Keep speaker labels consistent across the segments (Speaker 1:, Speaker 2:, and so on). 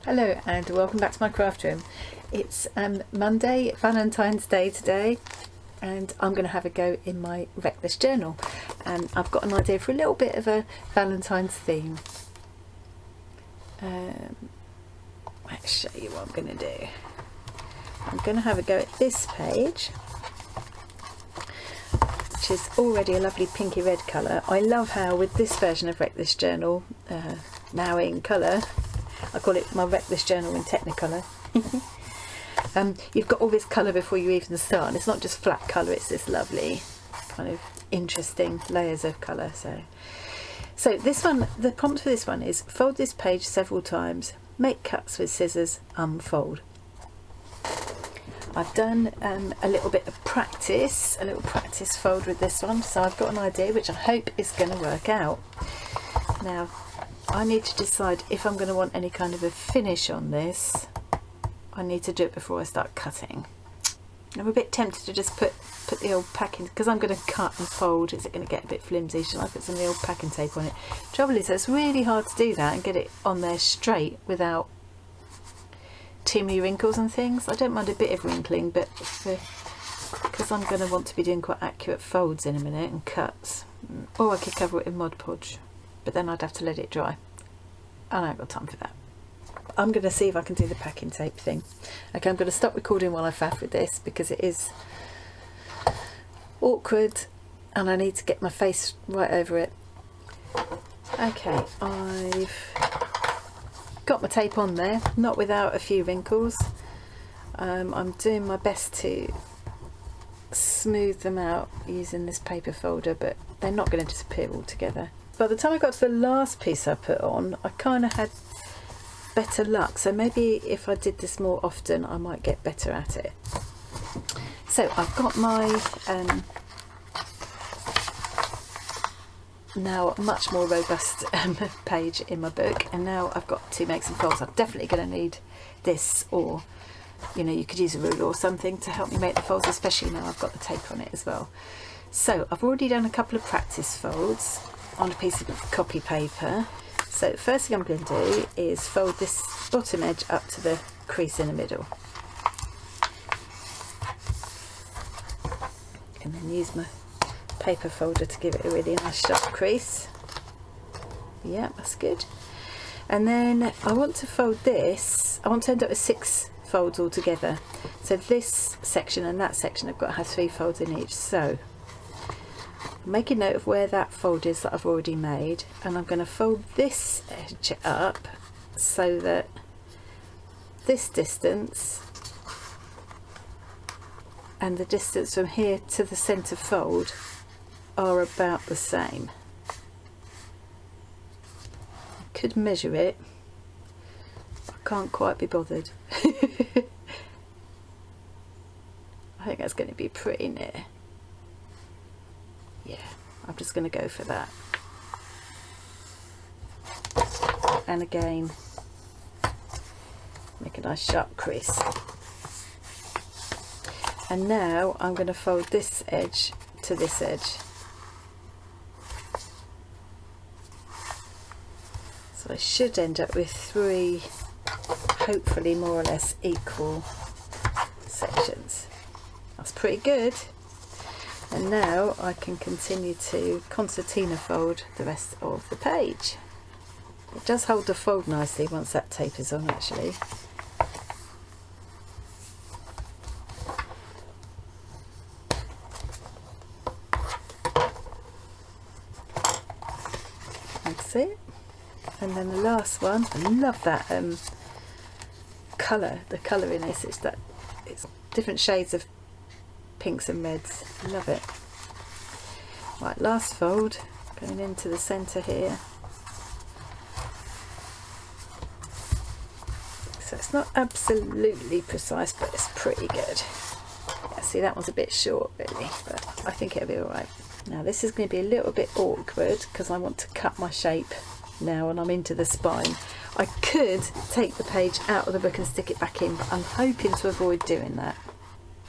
Speaker 1: Hello and welcome back to my craft room. It's Monday, Valentine's Day today, and I'm going to have a go in my Reckless journal, and I've got an idea for a little bit of a Valentine's theme. Let's show you what I'm going to do. I'm going to have a go at this page, which is already a lovely pinky red colour. I love how with this version of Reckless journal, now in colour, I call it my Reckless journal in Technicolor. You've got all this colour before you even start, and it's not just flat colour, it's this lovely kind of interesting layers of colour. So this one, the prompt for this one is fold this page several times, make cuts with scissors, unfold. I've done a little bit of practice, a little practice fold with this one, so I've got an idea which I hope is going to work out. Now I need to decide if I'm going to want any kind of a finish on this. I need to do it before I start cutting. I'm a bit tempted to just put the old packing, because I'm going to cut and fold. Is it going to get a bit flimsy? Should I put some of the old packing tape on it? Trouble is, it's really hard to do that and get it on there straight without too many wrinkles and things. I don't mind a bit of wrinkling, but because I'm going to want to be doing quite accurate folds in a minute and cuts, or I could cover it in Mod Podge, but then I'd have to let it dry, and I haven't got time for that. I'm going to see if I can do the packing tape thing. Okay, I'm going to stop recording while I faff with this because it is awkward and I need to get my face right over it. Okay, I've got my tape on there, not without a few wrinkles. I'm doing my best to smooth them out using this paper folder, but they're not going to disappear altogether. By the time I got to the last piece I put on, I kind of had better luck, so maybe if I did this more often I might get better at it. So I've got my now much more robust page in my book, and now I've got to make some folds. I'm definitely going to need this, or you know, you could use a ruler or something to help me make the folds, especially now I've got the tape on it as well. So I've already done a couple of practice folds on a piece of copy paper. So the first thing I'm going to do is fold this bottom edge up to the crease in the middle, and then use my paper folder to give it a really nice sharp crease. Yeah, that's good. And then I want to fold this, I want to end up with 6 folds all together. So this section and that section have got to have 3 folds in each. So make a note of where that fold is that I've already made, and I'm going to fold this edge up so that this distance and the distance from here to the centre fold are about the same. I could measure it, I can't quite be bothered. I think that's going to be pretty near. Yeah, I'm just going to go for that. And again, make a nice sharp crease. And now I'm going to fold this edge to this edge. So I should end up with 3, hopefully more or less equal sections. That's pretty good. And now I can continue to concertina fold the rest of the page. It does hold the fold nicely once that tape is on, actually. That's it. And then the last one, I love that colour, the colour in this, it's different shades of pinks and reds. Love it. Right, last fold, going into the centre here. So it's not absolutely precise, but it's pretty good. Yeah, see, that one's a bit short really, but I think it'll be alright. Now this is going to be a little bit awkward because I want to cut my shape now and I'm into the spine. I could take the page out of the book and stick it back in, but I'm hoping to avoid doing that.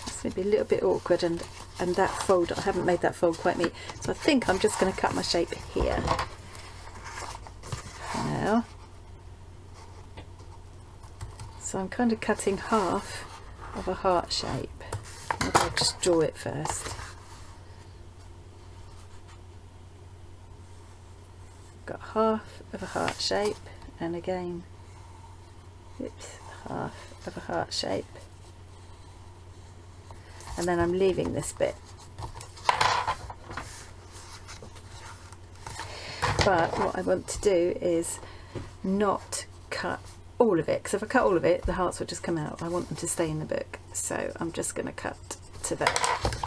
Speaker 1: It's going to be a little bit awkward, and that fold, I haven't made that fold quite neat, so I think I'm just going to cut my shape here. Now So I'm kind of cutting half of a heart shape. Maybe I'll just draw it first. Got half of a heart shape, and again, oops, half of a heart shape, and then I'm leaving this bit. But what I want to do is not cut all of it, because if I cut all of it, the hearts will just come out. I want them to stay in the book, so I'm just going to cut to that.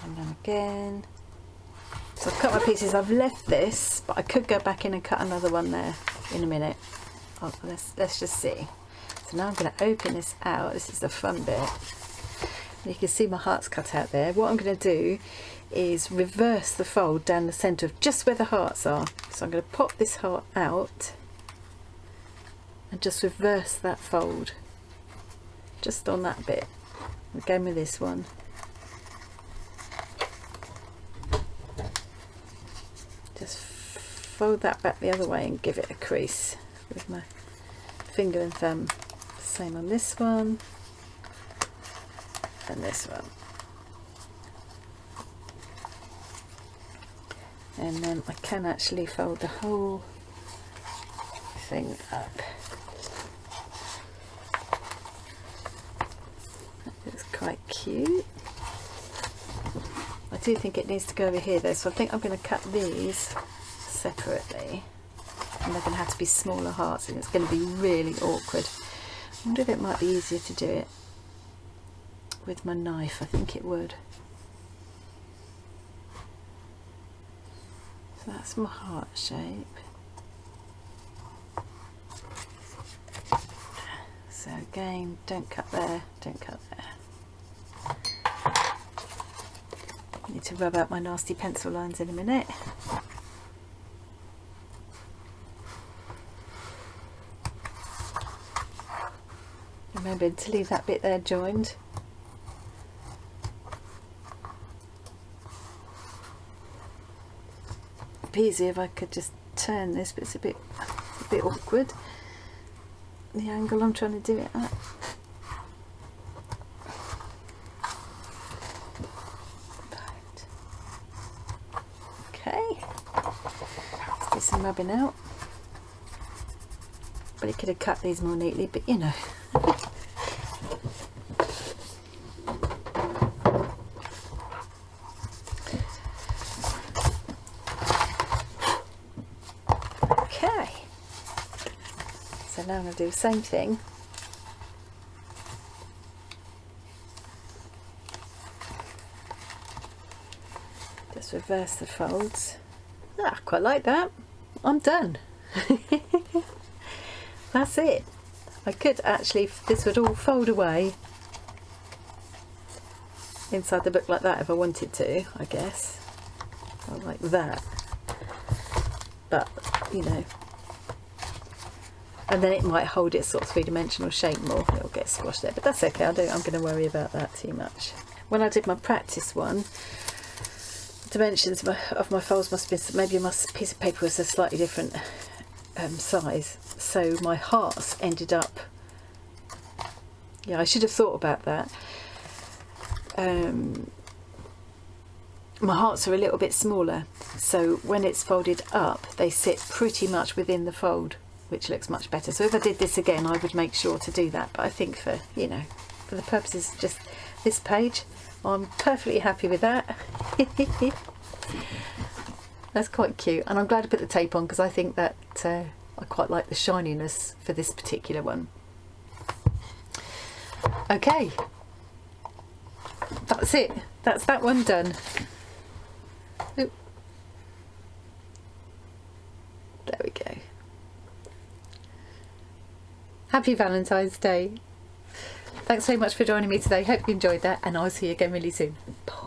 Speaker 1: And then again. So I've cut my pieces. I've left this, but I could go back in and cut another one there in a minute. Oh, let's just see. So now I'm going to open this out. This is the fun bit. And you can see my hearts cut out there. What I'm going to do is reverse the fold down the centre of just where the hearts are. So I'm going to pop this heart out and just reverse that fold just on that bit. Again with this one. Just fold that back the other way and give it a crease with my finger and thumb. Same on this one and this one. And then I can actually fold the whole thing up. It's quite cute. I do think it needs to go over here though, so I think I'm going to cut these separately, and they're going to have to be smaller hearts, and it's going to be really awkward. I wonder if it might be easier to do it with my knife. I think it would. So that's my heart shape. So again, don't cut there, don't cut there. I need to rub out my nasty pencil lines in a minute. Remember to leave that bit there joined. It'd be easier if I could just turn this, but it's a bit awkward, the angle I'm trying to do it at. Let's do some rubbing out. But it could have cut these more neatly, but you know. Okay. So now I'm going to do the same thing. Just reverse the folds. Ah, I quite like that. I'm done. That's it. I could actually, this would all fold away inside the book like that if I wanted to, I guess. Or like that. But, you know. And then it might hold its sort of three-dimensional shape more. It'll get squashed there. But that's okay. I'm going to worry about that too much. When I did my practice one, dimensions of my folds must have been, maybe my piece of paper was a slightly different size, so my hearts ended up, yeah, I should have thought about that. My hearts are a little bit smaller, so when it's folded up they sit pretty much within the fold, which looks much better. So if I did this again I would make sure to do that, but I think for, you know, for the purposes of just this page, I'm perfectly happy with that. That's quite cute, and I'm glad I put the tape on because I think that I quite like the shininess for this particular one. Okay, that's it. That's that one done. Oop. There we go. Happy Valentine's Day. Thanks so much for joining me today. Hope you enjoyed that, and I'll see you again really soon. Bye.